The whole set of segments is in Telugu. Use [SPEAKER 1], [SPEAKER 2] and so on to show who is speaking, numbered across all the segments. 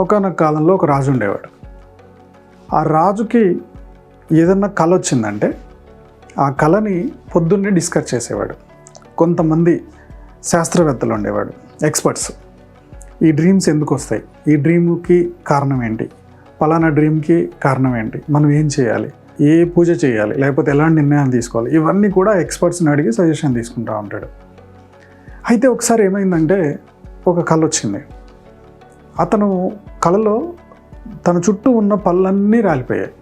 [SPEAKER 1] ఒకానొక కాలంలో ఒక రాజు ఉండేవాడు. ఆ రాజుకి ఏదన్నా కళ వచ్చిందంటే ఆ కళని పొద్దున్నే డిస్కస్ చేసేవాడు. కొంతమంది శాస్త్రవేత్తలు ఉండేవాడు, ఎక్స్పర్ట్స్. ఈ డ్రీమ్స్ ఎందుకు వస్తాయి, ఈ డ్రీమ్కి కారణం ఏంటి, పలానా డ్రీమ్కి కారణం ఏంటి, మనం ఏం చేయాలి, ఏ పూజ చేయాలి, లేకపోతే ఎలాంటి నిర్ణయాలు తీసుకోవాలి, ఇవన్నీ కూడా ఎక్స్పర్ట్స్ని అడిగి సజెషన్ తీసుకుంటూ ఉంటాడు. అయితే ఒకసారి ఏమైందంటే ఒక కళ వచ్చింది. అతను కళలో తన చుట్టూ ఉన్న పళ్ళన్నీ రాలిపోయాయి.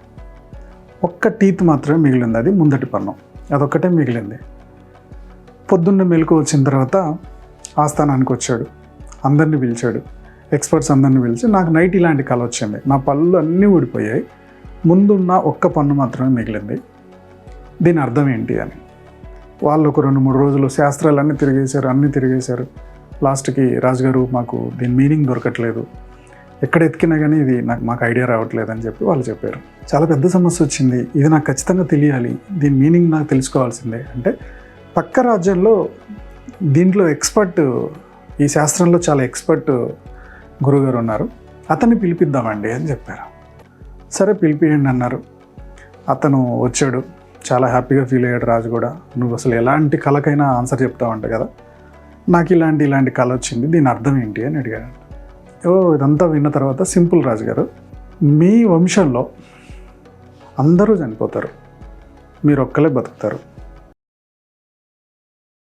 [SPEAKER 1] ఒక్క టీత్ మాత్రమే మిగిలింది, అది ముందటి పన్ను, అదొక్కటే మిగిలింది. పొద్దున్న మెలకు వచ్చిన తర్వాత ఆస్థానానికి వచ్చాడు, అందరినీ పిలిచాడు, ఎక్స్పర్ట్స్ అందరినీ పిలిచి, నాకు నైట్ ఇలాంటి కళ వచ్చింది, నా పళ్ళు అన్నీ ఊడిపోయాయి, ముందున్న ఒక్క పన్ను మాత్రమే మిగిలింది, దీని అర్థం ఏంటి అని. వాళ్ళు ఒక 2-3 రోజులు శాస్త్రాలన్నీ తిరిగేశారు. లాస్ట్కి రాజుగారు, మాకు దీని మీనింగ్ దొరకట్లేదు, ఎక్కడ ఎతికినా కానీ ఇది మాకు ఐడియా రావట్లేదు అని చెప్పి వాళ్ళు చెప్పారు. చాలా పెద్ద సమస్య వచ్చింది, ఇది నాకు ఖచ్చితంగా తెలియాలి, దీని మీనింగ్ నాకు తెలుసుకోవాల్సిందే అంటే పక్క రాజ్యంలో దీంట్లో ఎక్స్పర్ట్, ఈ శాస్త్రంలో చాలా ఎక్స్పర్ట్ గురుగారు ఉన్నారు, అతన్ని పిలిపిద్దామండి అని చెప్పారు. సరే పిలిపియండి అన్నారు. అతను వచ్చాడు, చాలా హ్యాపీగా ఫీల్ అయ్యాడు రాజు కూడా. నువ్వు అసలు ఎలాంటి కళకైనా ఆన్సర్ చెప్తావంట కదా, నాకు ఇలాంటి కళ వచ్చింది, దీని అర్థం ఏంటి అని అడిగాడు. ఇదంతా విన్న తర్వాత, సింపుల్ రాజుగారు, మీ వంశంలో అందరూ చనిపోతారు, మీరు ఒక్కలే బతుకుతారు,